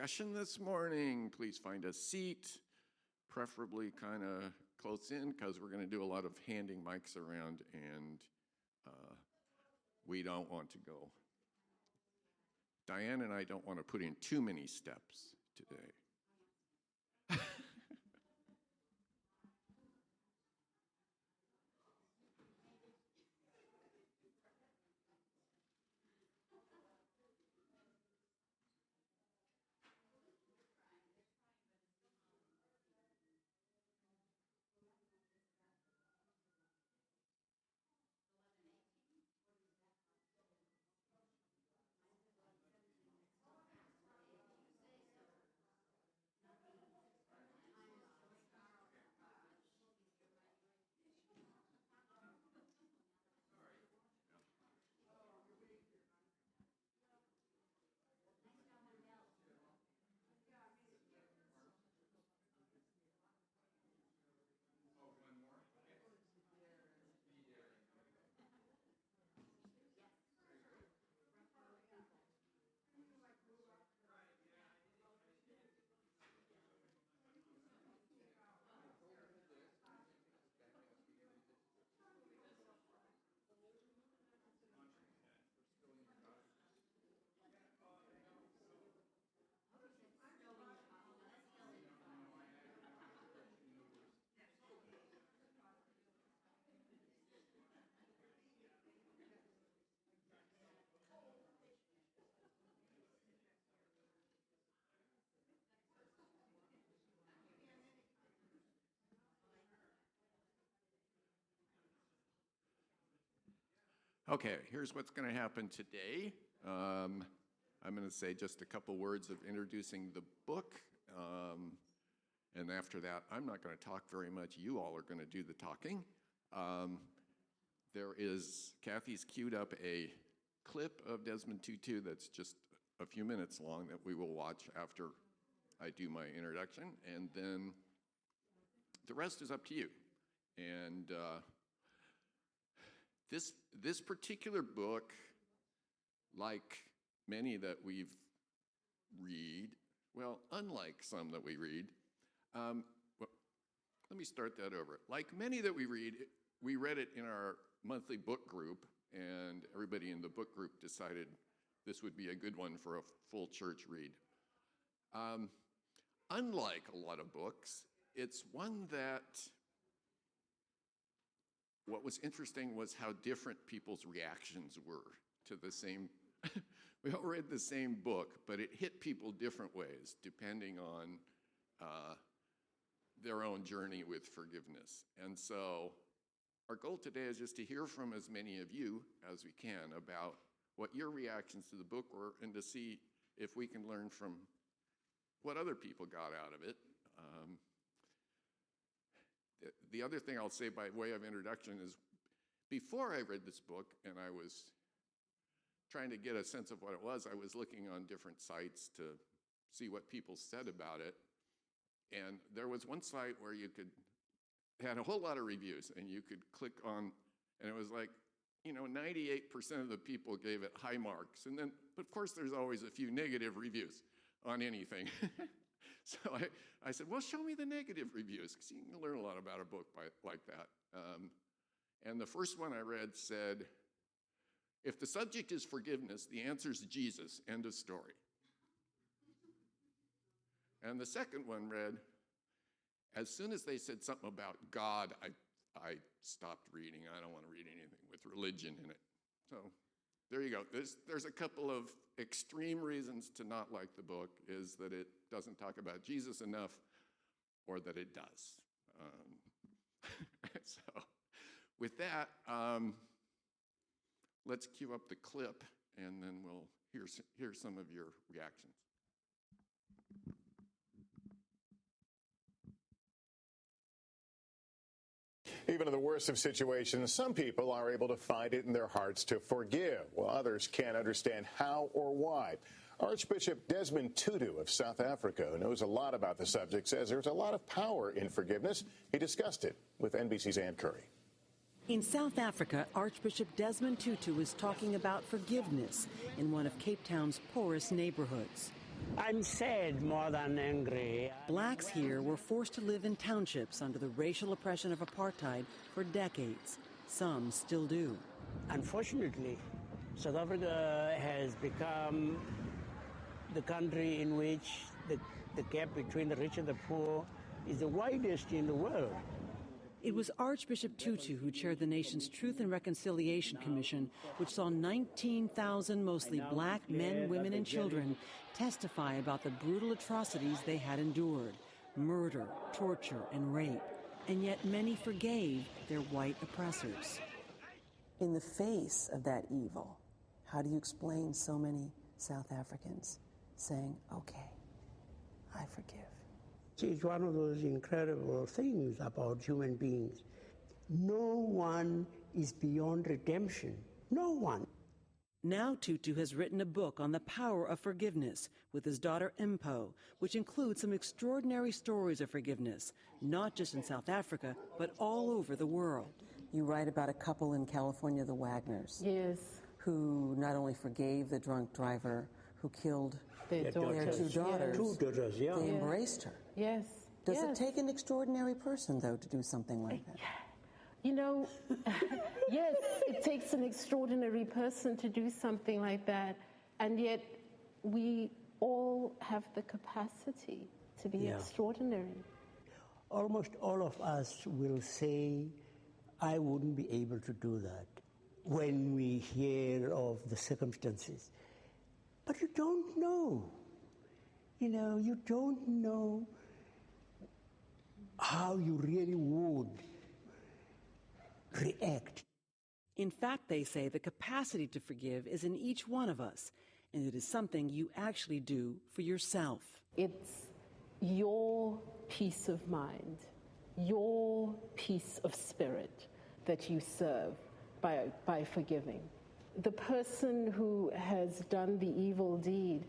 discussion this morning. Please find a seat, preferably kind of close in, because we're going to do a lot of handing mics around, and we don't want to go. Diane and I don't want to put in too many steps today. Okay, here's what's going to happen today. I'm going to say just a couple words of introducing the book, and after that, I'm not going to talk very much. You all are going to do the talking. Kathy's queued up a clip of Desmond Tutu that's just a few minutes long that we will watch after I do my introduction, and then the rest is up to you. And This particular book, like many that we've unlike some that we read, let me start that over. Like many that we read it in our monthly book group, and everybody in the book group decided this would be a good one for a full church read. Unlike a lot of books, it's one that what was interesting was how different people's reactions were to the same. We all read the same book, but it hit people different ways depending on their own journey with forgiveness. And so our goal today is just to hear from as many of you as we can about what your reactions to the book were, and to see if we can learn from what other people got out of it. The other thing I'll say by way of introduction is, before I read this book and I was trying to get a sense of what it was, I was looking on different sites to see what people said about it. And there was one site where had a whole lot of reviews, and you could click on, and it was like, 98% of the people gave it high marks. And then, but of course, there's always a few negative reviews on anything. So I said, well, show me the negative reviews, because you can learn a lot about a book like that. And the first one I read said, if the subject is forgiveness, the answer is Jesus, end of story. And the second one read, as soon as they said something about God, I stopped reading. I don't want to read anything with religion in it. So there you go. There's a couple of extreme reasons to not like the book, is that it doesn't talk about Jesus enough, or that it does. So with that, let's cue up the clip, and then we'll hear some of your reactions. Even in the worst of situations, some people are able to find it in their hearts to forgive, while others can't understand how or why. Archbishop Desmond Tutu of South Africa, who knows a lot about the subject, says there's a lot of power in forgiveness. He discussed it with NBC's Ann Curry. In South Africa, Archbishop Desmond Tutu is talking about forgiveness in one of Cape Town's poorest neighborhoods. I'm sad more than angry. Blacks here were forced to live in townships under the racial oppression of apartheid for decades. Some still do. Unfortunately, South Africa has become the country in which the gap between the rich and the poor is the widest in the world. It was Archbishop Tutu who chaired the nation's Truth and Reconciliation Commission, which saw 19,000 mostly black men, women, and children testify about the brutal atrocities they had endured: murder, torture, and rape. And yet many forgave their white oppressors. In the face of that evil, how do you explain so many South Africans saying, okay, I forgive? It's one of those incredible things about human beings. No one is beyond redemption. No one. Now Tutu has written a book on the power of forgiveness with his daughter MPHUO, which includes some extraordinary stories of forgiveness, not just in South Africa, but all over the world. You write about a couple in California, the Wagners. Yes. Who not only forgave the drunk driver who killed Their their daughters. two daughters, Two daughters, yeah. they embraced her. Yes. Does yes. it take an extraordinary person, though, to do something like that? You know, yes, it takes an extraordinary person to do something like that, and yet we all have the capacity to be extraordinary. Almost all of us will say, I wouldn't be able to do that when we hear of the circumstances. But you don't know. You know, you don't know how you really would react. In fact, they say the capacity to forgive is in each one of us, and it is something you actually do for yourself. It's your peace of mind, your peace of spirit that you serve by forgiving. The person who has done the evil deed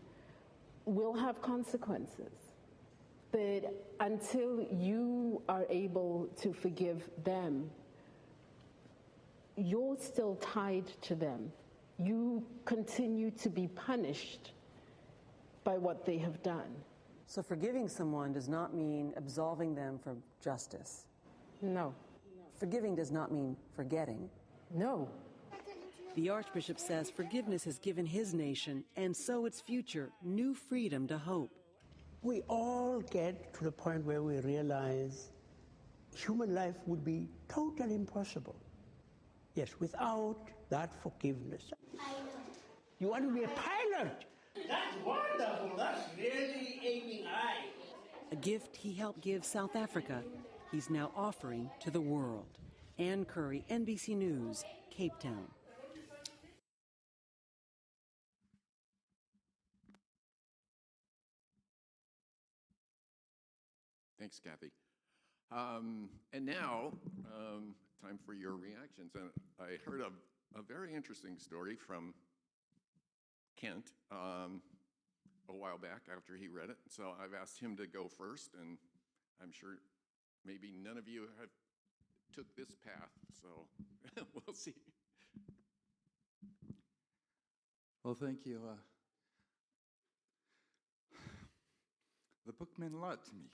will have consequences. But until you are able to forgive them, you're still tied to them. You continue to be punished by what they have done. So forgiving someone does not mean absolving them from justice. No. Forgiving does not mean forgetting. No. The Archbishop says forgiveness has given his nation, and so its future, new freedom to hope. We all get to the point where we realize human life would be totally impossible. Yes, without that forgiveness. You want to be a pilot? That's wonderful. That's really aiming high. A gift he helped give South Africa, he's now offering to the world. Ann Curry, NBC News, Cape Town. Thanks, Kathy. And now, time for your reactions. And I heard a very interesting story from Kent a while back after he read it. So I've asked him to go first, and I'm sure maybe none of you have took this path, so we'll see. Well, thank you. The book meant a lot to me.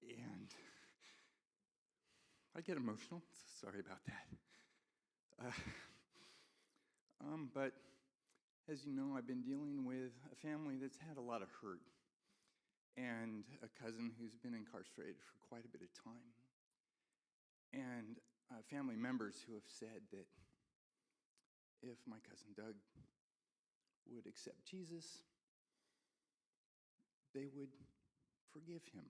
And I get emotional. Sorry about that. But as you know, I've been dealing with a family that's had a lot of hurt and a cousin who's been incarcerated for quite a bit of time. And family members who have said that if my cousin Doug would accept Jesus, they would forgive him.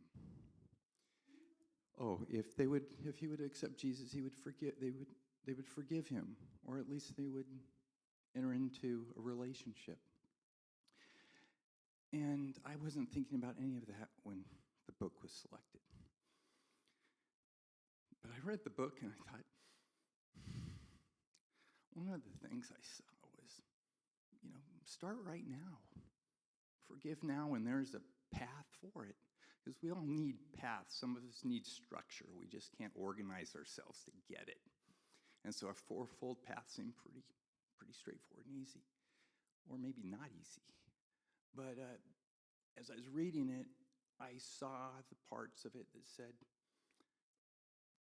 Oh, if he would accept Jesus, he would forgive. They would forgive him, or at least they would enter into a relationship. And I wasn't thinking about any of that when the book was selected. But I read the book and I thought, one of the things I saw was, start right now. Forgive now, and there's a path for it. Because we all need paths. Some of us need structure. We just can't organize ourselves to get it. And so a fourfold path seemed pretty straightforward and easy. Or maybe not easy. But as I was reading it, I saw the parts of it that said,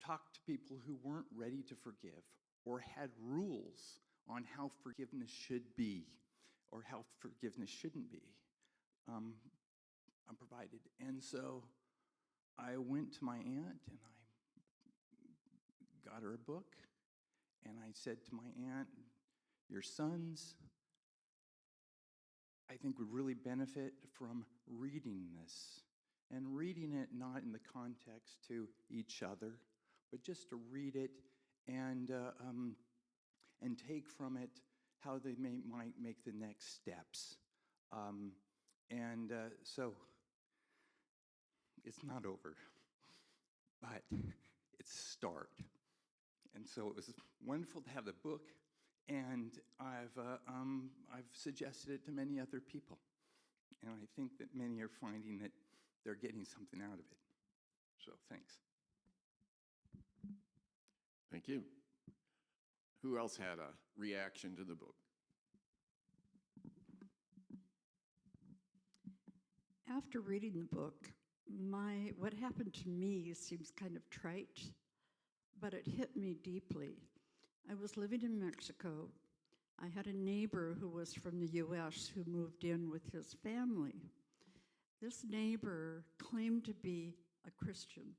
talk to people who weren't ready to forgive or had rules on how forgiveness should be or how forgiveness shouldn't be provided. And so I went to my aunt and I got her a book, and I said to my aunt, your sons, I think, would really benefit from reading this, and reading it not in the context to each other, but just to read it and take from it how they might make the next steps. So it's not over, but it's a start. And so it was wonderful to have the book, and I've suggested it to many other people. And I think that many are finding that they're getting something out of it. So thanks. Thank you. Who else had a reaction to the book? After reading the book, what happened to me seems kind of trite, but it hit me deeply. I was living in Mexico. I had a neighbor who was from the U.S. who moved in with his family. This neighbor claimed to be a Christian.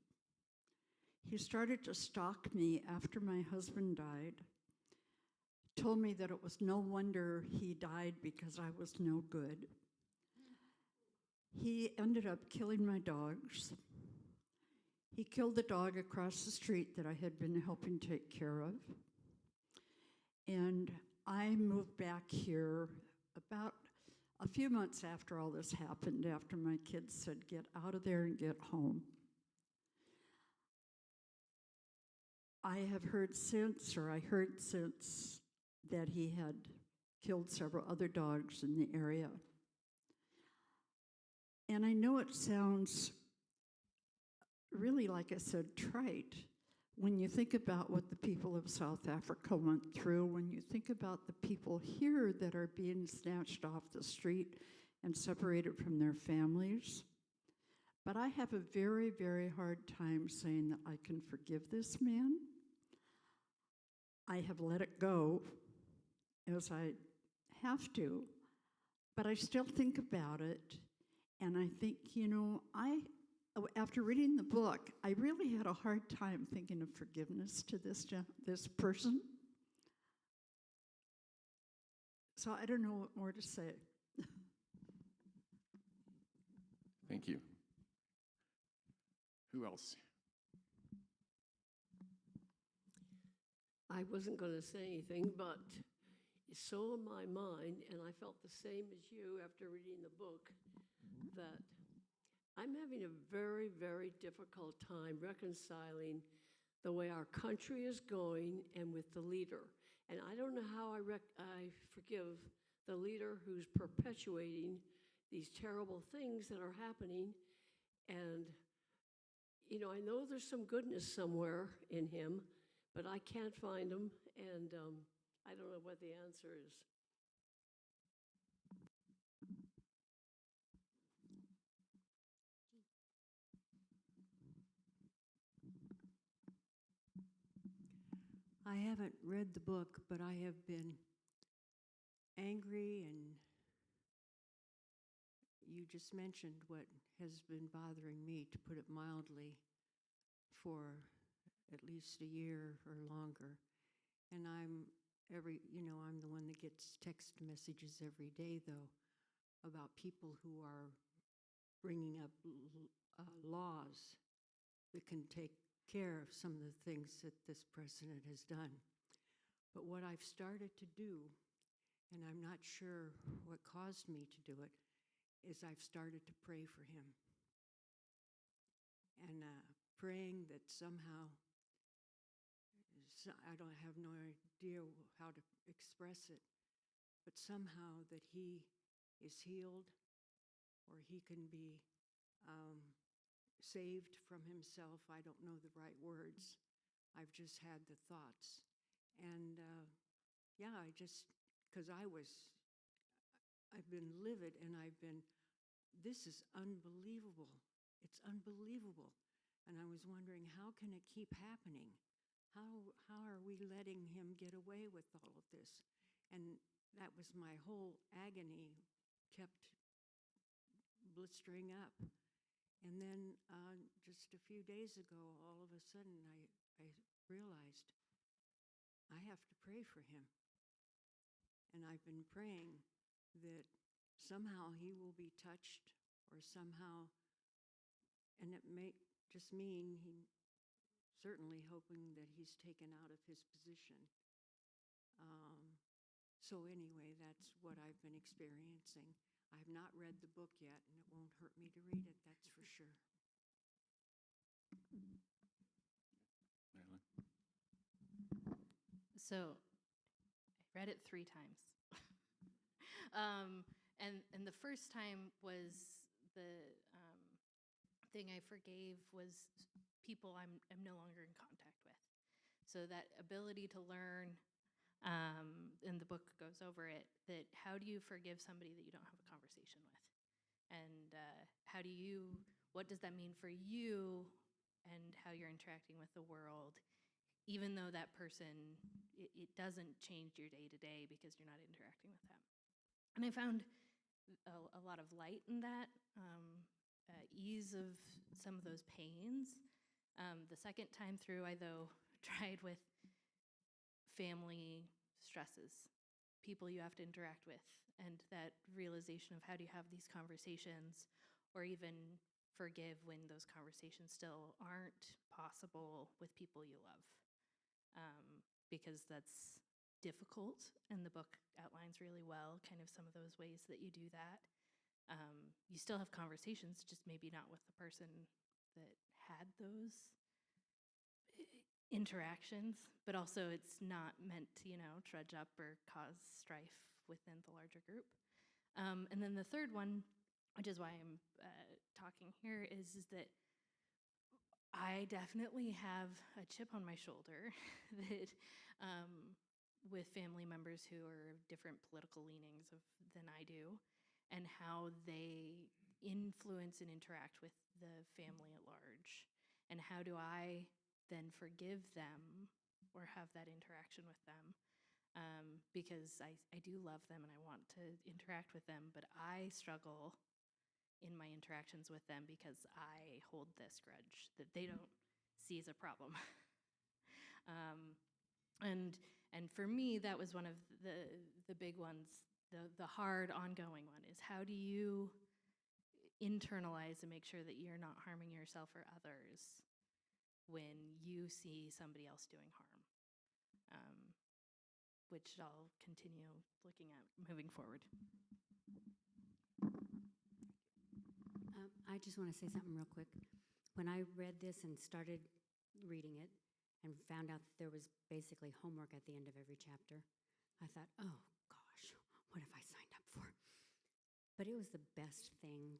He started to stalk me after my husband died, told me that it was no wonder he died because I was no good. He ended up killing my dogs. He killed the dog across the street that I had been helping take care of. And I moved back here about a few months after all this happened, after my kids said, get out of there and get home. I heard since that he had killed several other dogs in the area. And I know it sounds really, like I said, trite. When you think about what the people of South Africa went through, when you think about the people here that are being snatched off the street and separated from their families. But I have a very, very hard time saying that I can forgive this man. I have let it go, as I have to, but I still think about it, and I think, after reading the book, I really had a hard time thinking of forgiveness to this person. So I don't know what more to say. Thank you. Who else? I wasn't going to say anything, but it's so on my mind, and I felt the same as you after reading the book, that I'm having a very, very difficult time reconciling the way our country is going and with the leader. And I don't know how I forgive the leader who's perpetuating these terrible things that are happening. And, I know there's some goodness somewhere in him, but I can't find him, and I don't know what the answer is. I haven't read the book, but I have been angry, and you just mentioned what has been bothering me, to put it mildly, for at least a year or longer. And I'm the one that gets text messages every day, though, about people who are bringing up laws that can take care of some of the things that this president has done. But what I've started to do, and I'm not sure what caused me to do it, is I've started to pray for him. And praying that somehow, I don't have no idea how to express it, but somehow that he is healed, or he can be saved from himself. I don't know the right words. I've just had the thoughts. And because I've been livid, and this is unbelievable. It's unbelievable. And I was wondering, how can it keep happening? How are we letting him get away with all of this? And that was my whole agony, kept blistering up. And then just a few days ago, all of a sudden, I realized I have to pray for him. And I've been praying that somehow he will be touched, or somehow, and it may just mean he certainly hoping that he's taken out of his position. So anyway, that's what I've been experiencing. I have not read the book yet, and it won't hurt me to read it, that's for sure. Madeline? So I read it 3 times. And the first time was the thing I forgave was people I'm no longer in contact with. So that ability to learn, and the book goes over it, that how do you forgive somebody that you don't have a conversation with? And what does that mean for you and how you're interacting with the world, even though that person, it doesn't change your day-to-day because you're not interacting with them. And I found a lot of light in that, ease of some of those pains. The second time through, I, though, tried with family stresses, people you have to interact with, and that realization of how do you have these conversations, or even forgive when those conversations still aren't possible with people you love. Because that's difficult, and the book outlines really well kind of some of those ways that you do that. You still have conversations, just maybe not with the person that had those interactions, but also it's not meant to, trudge up or cause strife within the larger group. And then the third one, which is why I'm talking here, is that I definitely have a chip on my shoulder that with family members who are of different political leanings than I do, and how they influence and interact with the family at large. And how do I then forgive them or have that interaction with them? Because I do love them and I want to interact with them, but I struggle in my interactions with them because I hold this grudge that they don't see as a problem. And for me, that was one of the big ones. The hard ongoing one is, how do you internalize and make sure that you're not harming yourself or others when you see somebody else doing harm, which I'll continue looking at moving forward. I just want to say something real quick. When I read this and started reading it and found out that there was basically homework at the end of every chapter, I thought, oh gosh, what have I signed up for? But it was the best thing,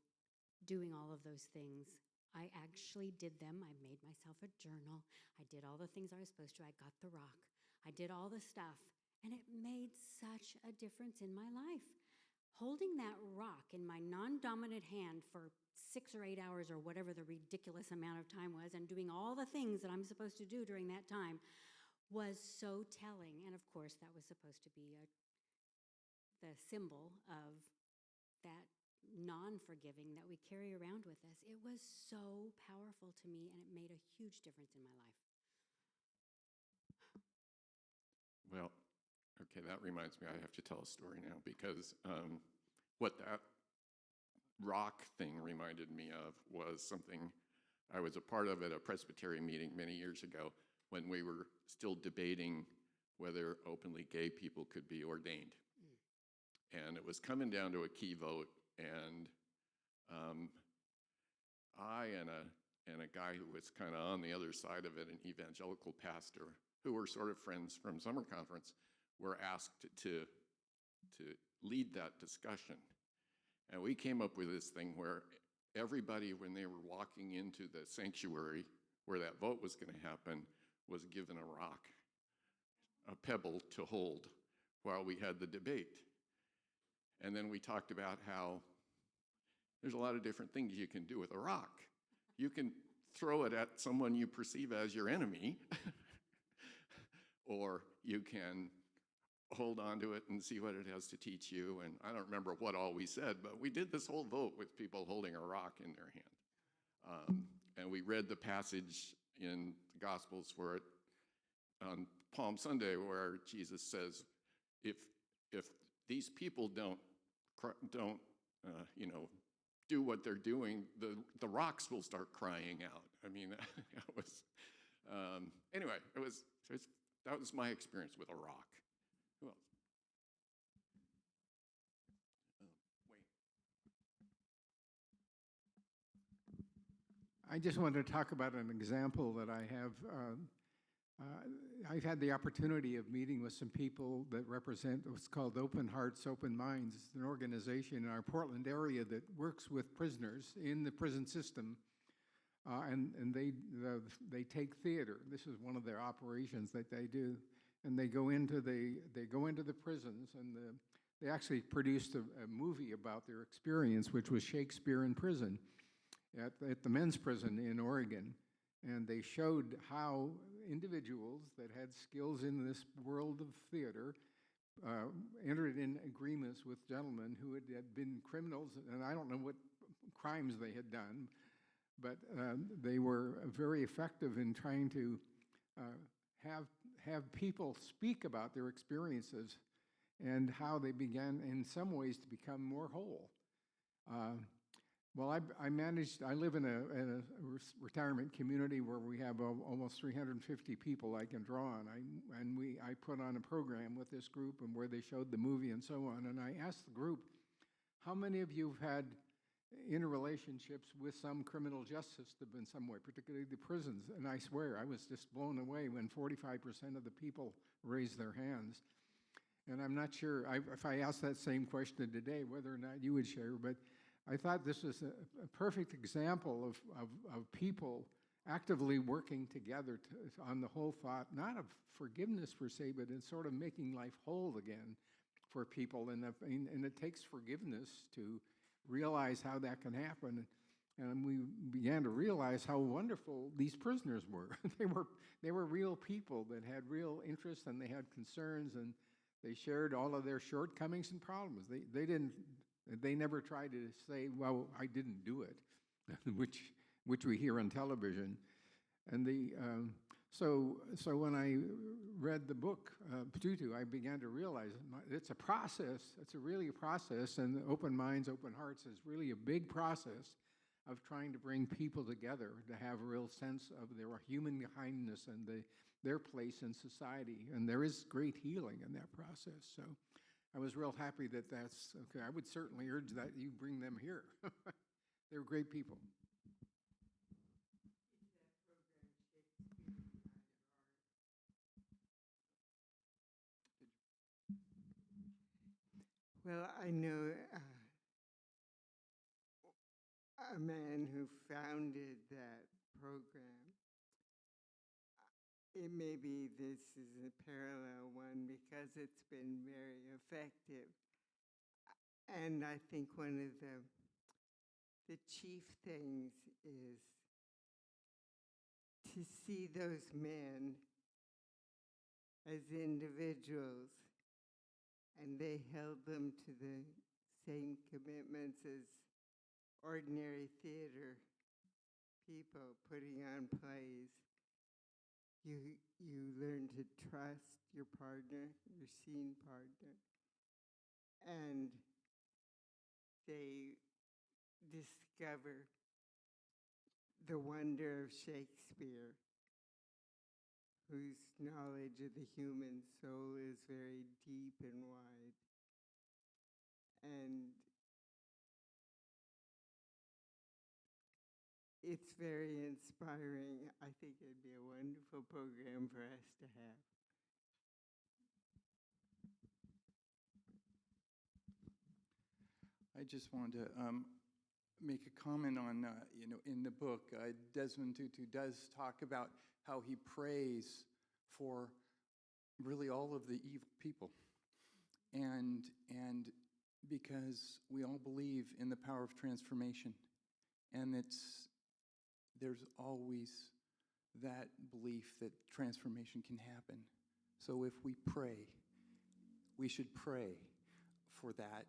doing all of those things. I actually did them. I made myself a journal. I did all the things I was supposed to. I got the rock. I did all the stuff. And it made such a difference in my life. Holding that rock in my non-dominant hand for 6 or 8 hours or whatever the ridiculous amount of time was, and doing all the things that I'm supposed to do during that time, was so telling. And of course, that was supposed to be the symbol of that non-forgiving that we carry around with us. It was so powerful to me, and it made a huge difference in my life. Well, okay, that reminds me, I have to tell a story now, because what that rock thing reminded me of was something I was a part of at a Presbyterian meeting many years ago, when we were still debating whether openly gay people could be ordained. And it was coming down to a key vote, and I and a guy who was kind of on the other side of it, an evangelical pastor, who were sort of friends from summer conference, were asked to lead that discussion. And we came up with this thing where everybody, when they were walking into the sanctuary where that vote was going to happen, was given a rock, a pebble to hold while we had the debate. And then we talked about how there's a lot of different things you can do with a rock. You can throw it at someone you perceive as your enemy, or you can hold on to it and see what it has to teach you. And I don't remember what all we said, but we did this whole vote with people holding a rock in their hand. And we read the passage in the Gospels where on Palm Sunday where Jesus says, if these people don't do what they're doing, the rocks will start crying out. I mean, that was anyway. That was my experience with a rock. Who else? I just wanted to talk about an example that I have. I've had the opportunity of meeting with some people that represent what's called Open Hearts, Open Minds. It's an organization in our Portland area that works with prisoners in the prison system, and they take theater. This is one of their operations that they do, and they go into the prisons, and they actually produced a movie about their experience, which was Shakespeare in prison at the men's prison in Oregon. And they showed how individuals that had skills in this world of theater entered in agreements with gentlemen who had been criminals, and I don't know what crimes they had done, but they were very effective in trying to have people speak about their experiences and how they began, in some ways, to become more whole. Well, I live in a retirement community where we have almost 350 people I can draw on. I put on a program with this group and where they showed the movie and so on. And I asked the group, how many of you have had interrelationships with some criminal justice system in some way, particularly the prisons? And I swear, I was just blown away when 45% of the people raised their hands. And I'm not sure, if I asked that same question today, whether or not you would share, but I thought this was a perfect example of people actively working together on the whole thought, not of forgiveness per se, but in sort of making life whole again for people. And it takes forgiveness to realize how that can happen. And we began to realize how wonderful these prisoners were. They were real people that had real interests, and they had concerns, and they shared all of their shortcomings and problems. They never tried to say, well, I didn't do it, which we hear on television. And so when I read the book, Tutu, I began to realize it's a process. It's really a process, and Open Minds, Open Hearts is really a big process of trying to bring people together to have a real sense of their human kindness and their place in society. And there is great healing in that process. So I was real happy that that's okay. I would certainly urge that you bring them here. They're great people. Well, I know a man who founded that program. It may be this is a parallel one because it's been very effective. And I think one of the chief things is to see those men as individuals, and they held them to the same commitments as ordinary theater people putting on plays. You learn to trust your partner, your scene partner, and they discover the wonder of Shakespeare, whose knowledge of the human soul is very deep and wide. And it's very inspiring. I think it'd be a wonderful program for us to have. I just wanted to make a comment on, in the book, Desmond Tutu does talk about how he prays for really all of the evil people. And because we all believe in the power of transformation, and there's always that belief that transformation can happen. So if we pray, we should pray for that.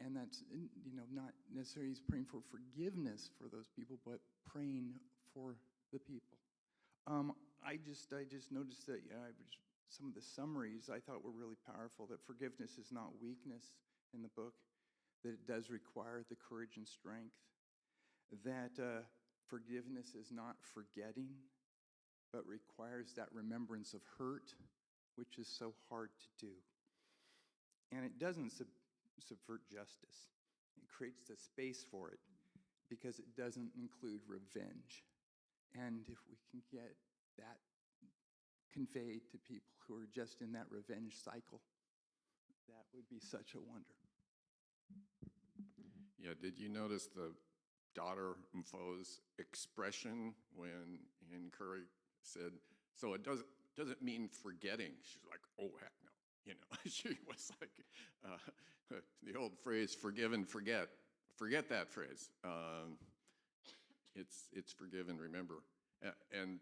And that's, not necessarily praying for forgiveness for those people, but praying for the people. I just noticed that some of the summaries I thought were really powerful, that forgiveness is not weakness in the book, that it does require the courage and strength, that forgiveness is not forgetting, but requires that remembrance of hurt, which is so hard to do. And it doesn't subvert justice. It creates the space for it because it doesn't include revenge. And if we can get that conveyed to people who are just in that revenge cycle, that would be such a wonder. Yeah, did you notice the daughter MPHUO's expression when Curry said, so it doesn't mean forgetting? She's like, oh, heck no. She was like, the old phrase, forgive and forget. Forget that phrase. It's forgive and remember. And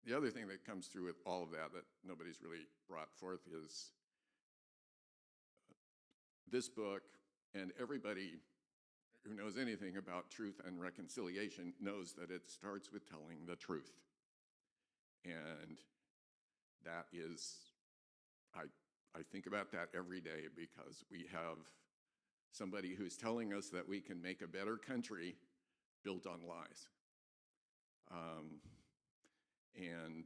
the other thing that comes through with all of that nobody's really brought forth is this book, and everybody who knows anything about truth and reconciliation knows that it starts with telling the truth. And that is, I think about that every day because we have somebody who's telling us that we can make a better country built on lies. And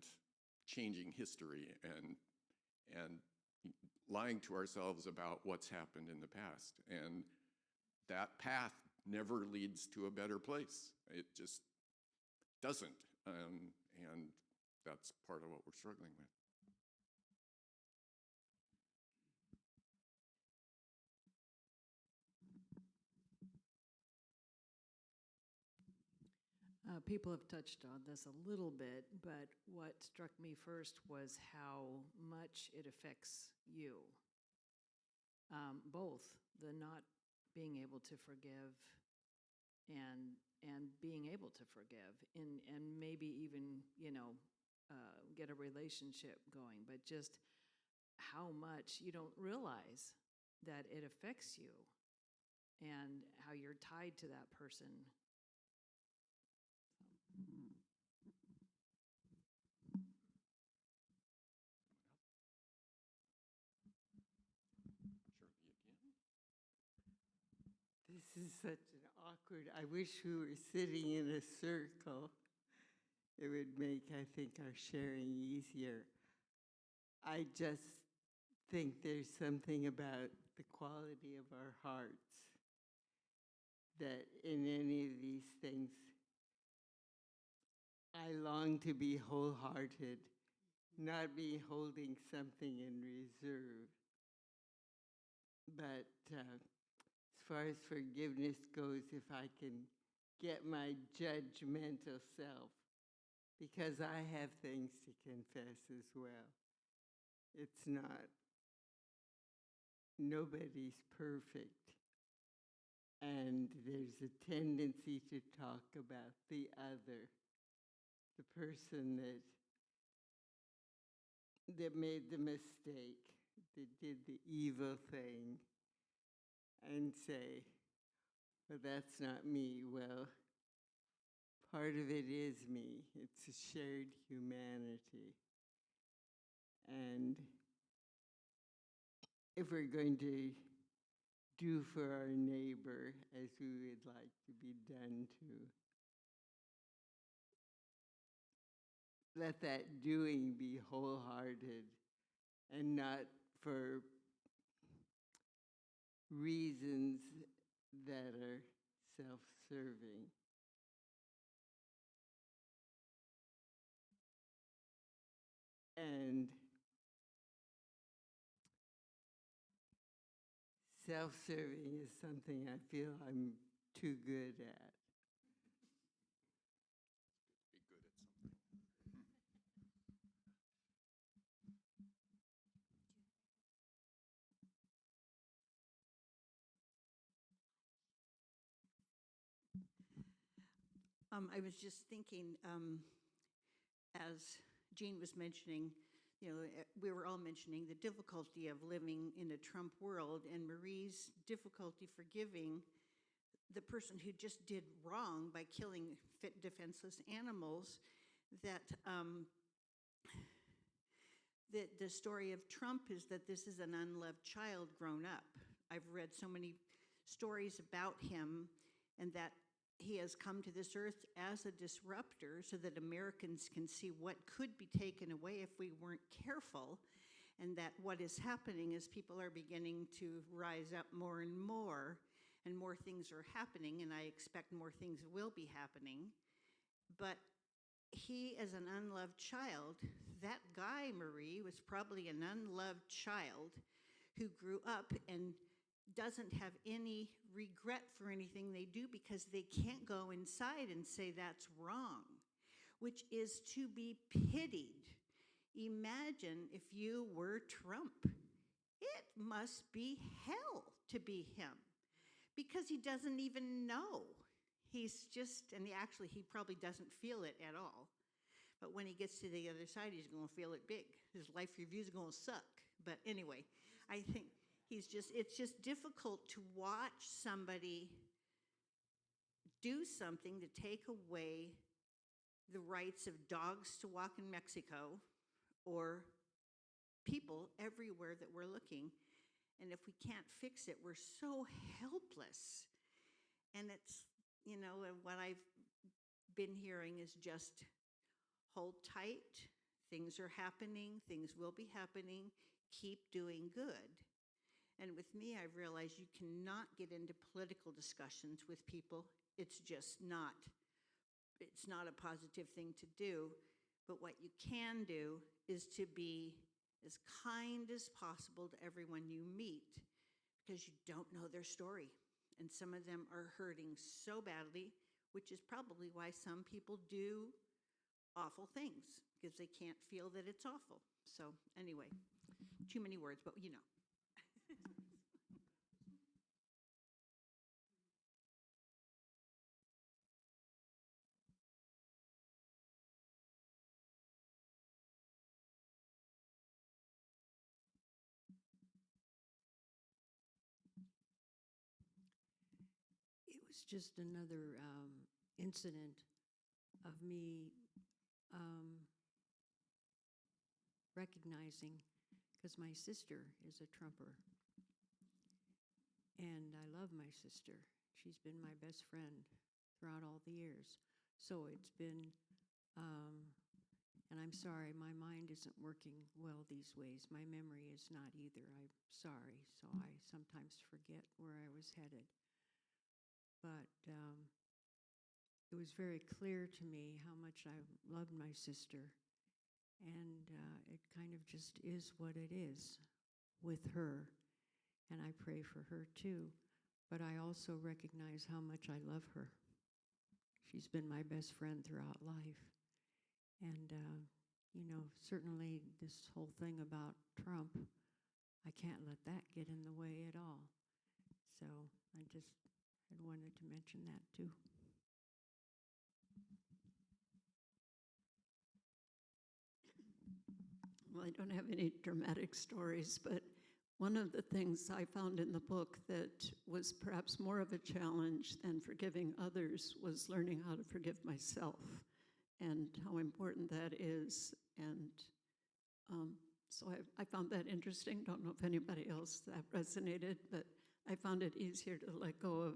changing history and lying to ourselves about what's happened in the past. And that path never leads to a better place. It just doesn't. And that's part of what we're struggling with. People have touched on this a little bit, but what struck me first was how much it affects you. Both the not being able to forgive and being able to forgive, and maybe even get a relationship going, but just how much you don't realize that it affects you and how you're tied to that person. This is such an awkward, I wish we were sitting in a circle. It would make, I think, our sharing easier. I just think there's something about the quality of our hearts that in any of these things, I long to be wholehearted, not be holding something in reserve. But as far as forgiveness goes, if I can get my judgmental self, because I have things to confess as well. It's not, nobody's perfect. And there's a tendency to talk about the other, the person that made the mistake, that did the evil thing, and say, well, that's not me. Well, part of it is me. It's a shared humanity. And if we're going to do for our neighbor as we would like to be done to, let that doing be wholehearted and not for reasons that are self-serving. And self-serving is something I feel I'm too good at. I was just thinking, as Jean was mentioning, we were all mentioning the difficulty of living in a Trump world, and Marie's difficulty forgiving the person who just did wrong by killing defenseless animals. That the story of Trump is that this is an unloved child grown up. I've read so many stories about him, and that he has come to this earth as a disruptor so that Americans can see what could be taken away if we weren't careful, and that what is happening is people are beginning to rise up more and more things are happening, and I expect more things will be happening. But he, as an unloved child, that guy, Marie, was probably an unloved child who grew up and doesn't have any regret for anything they do because they can't go inside and say that's wrong, which is to be pitied. Imagine if you were Trump. It must be hell to be him because he doesn't even know. He's just, and he probably doesn't feel it at all. But when he gets to the other side, he's going to feel it big. His life review's going to suck. But anyway, I think it's just difficult to watch somebody do something to take away the rights of dogs to walk in Mexico or people everywhere that we're looking. And if we can't fix it, we're so helpless. And it's, what I've been hearing is just hold tight. Things are happening. Things will be happening. Keep doing good. And with me, I've realized you cannot get into political discussions with people. It's just not. It's not a positive thing to do. But what you can do is to be as kind as possible to everyone you meet, because you don't know their story. And some of them are hurting so badly, which is probably why some people do awful things, because they can't feel that it's awful. So anyway, too many words, but It was just another incident of me recognizing, because my sister is a Trumper, and I love my sister. She's been my best friend throughout all the years. So it's been, and I'm sorry, my mind isn't working well these ways. My memory is not either. I'm sorry, so I sometimes forget where I was headed. But it was very clear to me how much I loved my sister, and it kind of just is what it is with her, and I pray for her too, but I also recognize how much I love her. She's been my best friend throughout life, and certainly this whole thing about Trump, I can't let that get in the way at all. So I just had wanted to mention that too. Well, I don't have any dramatic stories, but one of the things I found in the book that was perhaps more of a challenge than forgiving others was learning how to forgive myself and how important that is. And so I found that interesting. Don't know if anybody else that resonated, but I found it easier to let go of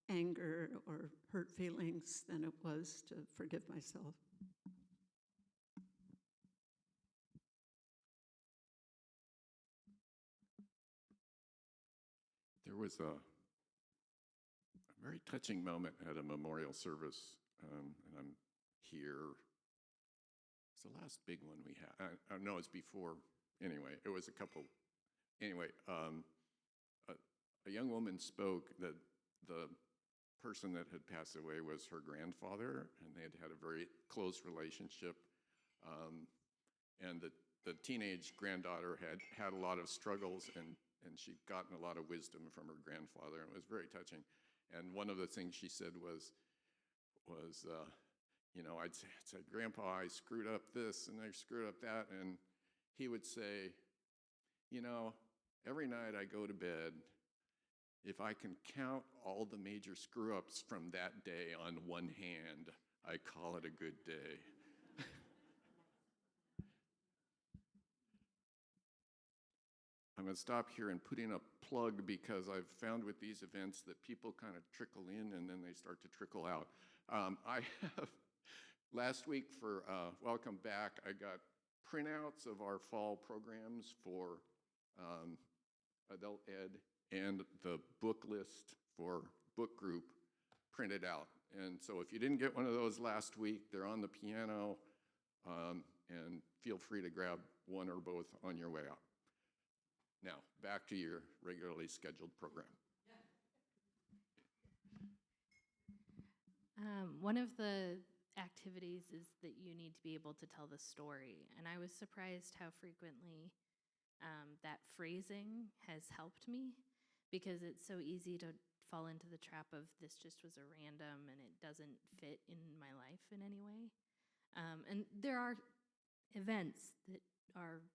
anger or hurt feelings than it was to forgive myself. There was a very touching moment at a memorial service, and I'm here. It's the last big one we had. No, it's before. Anyway, it was a couple. Anyway, a young woman spoke that the person that had passed away was her grandfather, and they had had a very close relationship. And the teenage granddaughter had a lot of struggles, and she'd gotten a lot of wisdom from her grandfather, and it was very touching. And one of the things she said was I'd say, Grandpa, I screwed up this and I screwed up that. And he would say, every night I go to bed, if I can count all the major screw-ups from that day on one hand, I call it a good day. I'm going to stop here and put in a plug because I've found with these events that people kind of trickle in and then they start to trickle out. I have, last week for Welcome Back, I got printouts of our fall programs for adult ed and the book list for book group printed out. And so if you didn't get one of those last week, they're on the piano, and feel free to grab one or both on your way out. Now, back to your regularly scheduled program. One of the activities is that you need to be able to tell the story. And I was surprised how frequently that phrasing has helped me, because it's so easy to fall into the trap of this just was a random and it doesn't fit in my life in any way. And there are events that are,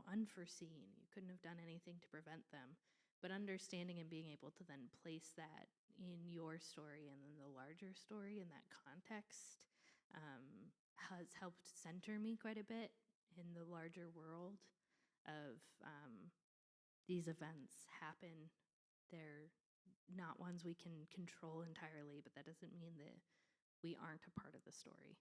unforeseen. You couldn't have done anything to prevent them. But understanding and being able to then place that in your story and then the larger story in that context has helped center me quite a bit in the larger world of these events happen. They're not ones we can control entirely, but that doesn't mean that we aren't a part of the story.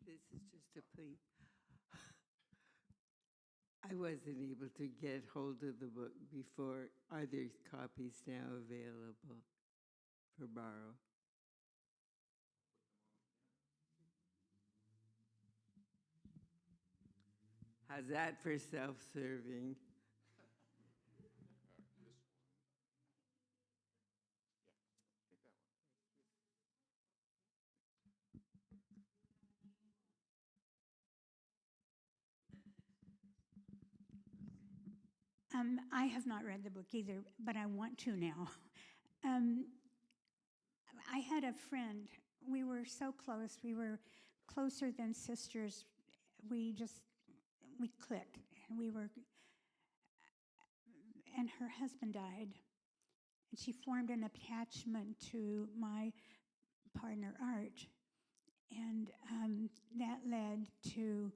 This is just a plea. I wasn't able to get hold of the book before. Are there copies now available for borrow? How's that for self-serving? I have not read the book either, but I want to now. I had a friend. We were so close. We were closer than sisters. We clicked, and her husband died. And she formed an attachment to my partner, Art. And that led to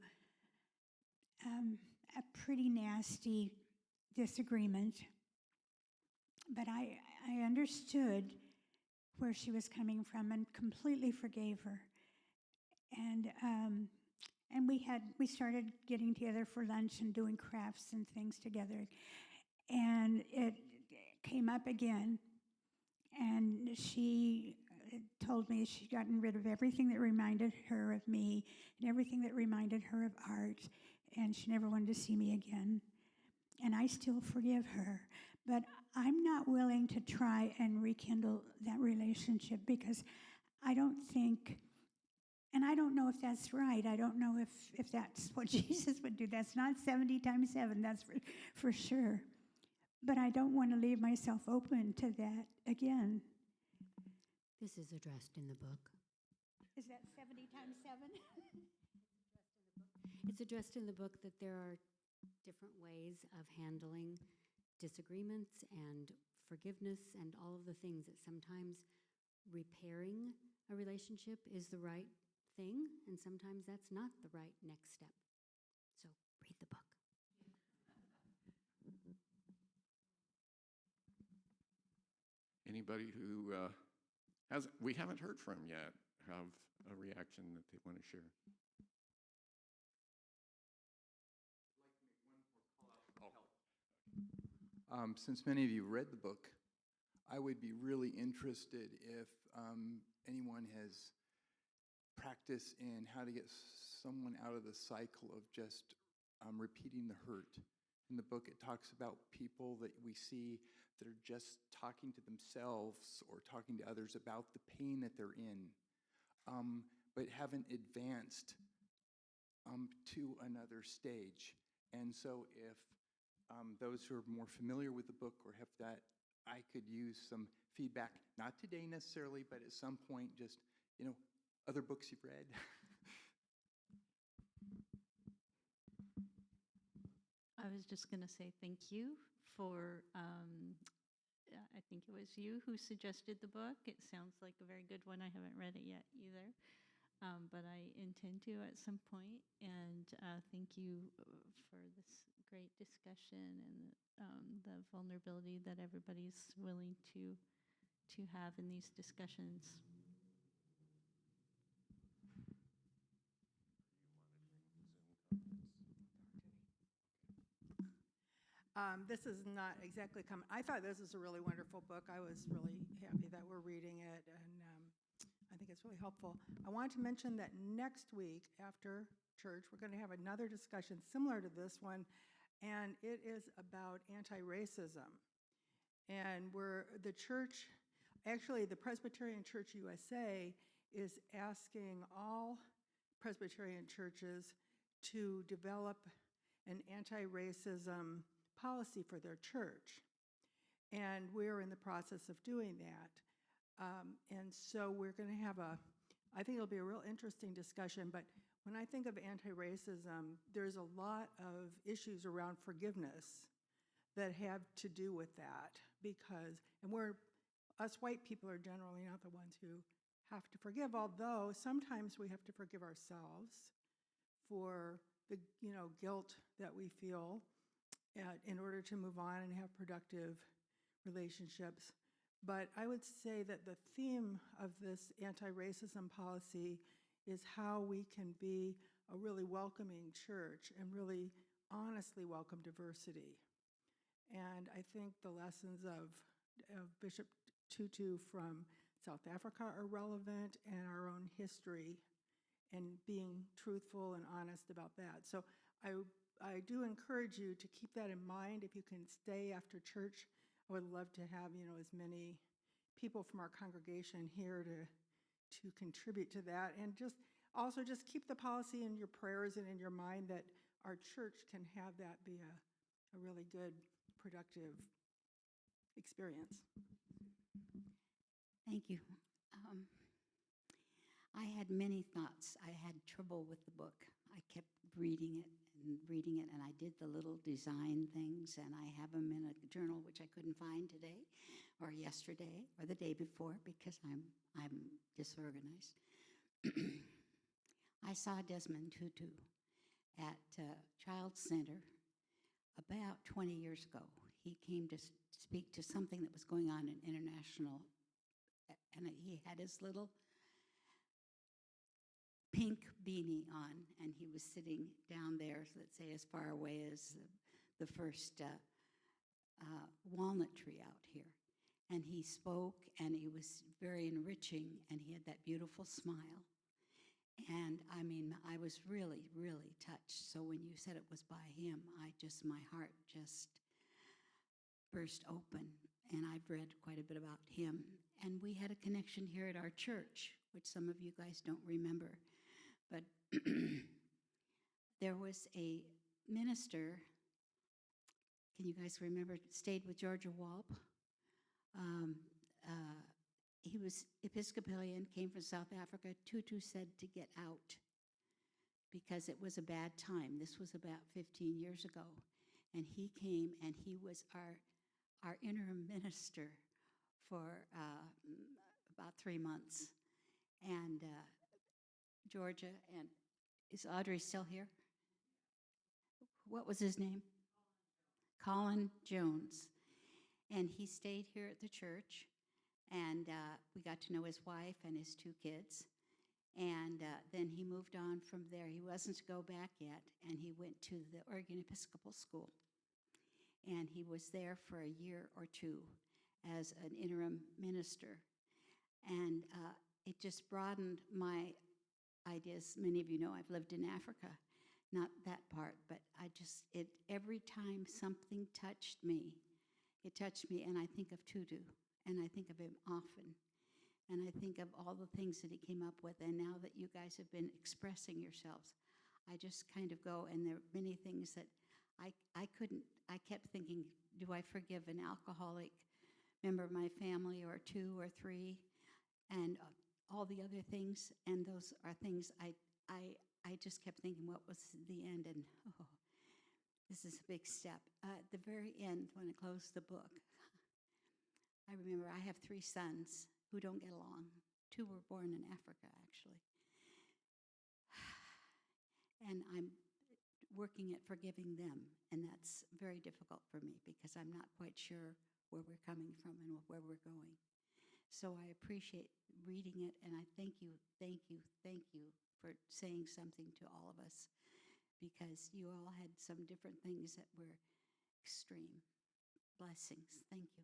a pretty nasty disagreement. But I understood where she was coming from and completely forgave her. And we started getting together for lunch and doing crafts and things together. And it came up again. And she told me she'd gotten rid of everything that reminded her of me and everything that reminded her of Art. And she never wanted to see me again. And I still forgive her. But I'm not willing to try and rekindle that relationship because I don't think, and I don't know if that's right. I don't know if that's what Jesus would do. That's not 70 times 7, that's for sure. But I don't want to leave myself open to that again. This is addressed in the book. Is that 70 times 7? It's addressed in the book that there are different ways of handling disagreements and forgiveness and all of the things that sometimes repairing a relationship is the right thing, and sometimes that's not the right next step. So read the book. Anybody who we haven't heard from yet have a reaction that they want to share? Since many of you read the book, I would be really interested if anyone has practice in how to get someone out of the cycle of just repeating the hurt. In the book, it talks about people that we see that are just talking to themselves or talking to others about the pain that they're in, but haven't advanced to another stage. And so if those who are more familiar with the book or have that I could use some feedback, not today necessarily, but at some point, just, other books you've read. I was just going to say thank you for, I think it was you who suggested the book. It sounds like a very good one. I haven't read it yet either, but I intend to at some point. And thank you for this great discussion and the vulnerability that everybody's willing to have in these discussions. This is not exactly common. I thought this was a really wonderful book. I was really happy that we're reading it, and I think it's really helpful. I wanted to mention that next week after church, we're going to have another discussion similar to this one, and it is about anti-racism. And the church, actually the Presbyterian Church USA is asking all Presbyterian churches to develop an anti-racism policy for their church. And we're in the process of doing that. And so we're going to have I think it'll be a real interesting discussion, but when I think of anti-racism, there's a lot of issues around forgiveness that have to do with that and us white people are generally not the ones who have to forgive, although sometimes we have to forgive ourselves for the guilt that we feel in order to move on and have productive relationships. But I would say that the theme of this anti-racism policy is how we can be a really welcoming church and really honestly welcome diversity. And I think the lessons of Bishop Tutu from South Africa are relevant, and our own history, and being truthful and honest about that. So I do encourage you to keep that in mind. If you can stay after church, I would love to have as many people from our congregation here to contribute to that. And just keep the policy in your prayers and in your mind that our church can have that be a really good, productive experience. Thank you. I had many thoughts. I had trouble with the book. I kept reading it, and I did the little design things, and I have them in a journal, which I couldn't find today or yesterday or the day before because I'm disorganized. I saw Desmond Tutu at Child Center about 20 years ago. He came to speak to something that was going on in international, and he had his little pink beanie on, and he was sitting down there, let's say as far away as the first walnut tree out here. And he spoke, and he was very enriching, and he had that beautiful smile. And I mean, I was really, really touched. So when you said it was by him, my heart just burst open. And I've read quite a bit about him. And we had a connection here at our church, which some of you guys don't remember. But there was a minister, can you guys remember, stayed with Georgia Walp. He was Episcopalian, came from South Africa. Tutu said to get out because it was a bad time. This was about 15 years ago. And he came, and he was our interim minister for about 3 months. And Georgia, and is Audrey still here? What was his name? Colin Jones. And he stayed here at the church, and we got to know his wife and his 2 kids. And then he moved on from there. He wasn't to go back yet, and he went to the Oregon Episcopal School. And he was there for a year or 2 as an interim minister. And it just broadened my ideas. Many of you know I've lived in Africa, not that part, but every time something touched me, it touched me, and I think of Tutu, and I think of him often. And I think of all the things that he came up with, and now that you guys have been expressing yourselves, I just kind of go, and there are many things that I kept thinking, do I forgive an alcoholic member of my family or two or three, and all the other things. And those are things I just kept thinking, what was the end? And oh, this is a big step. At the very end, when I closed the book, I remember I have three sons who don't get along. Two were born in Africa, actually. And I'm working at forgiving them, and that's very difficult for me because I'm not quite sure where we're coming from and where we're going. So I appreciate reading it, and I thank you for saying something to all of us, because you all had some different things that were extreme. Blessings. Thank you.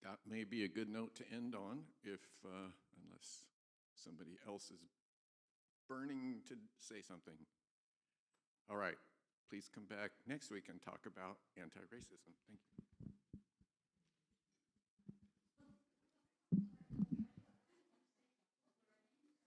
That may be a good note to end on, if unless somebody else is burning to say something. All right, please come back next week and talk about anti-racism. Thank you.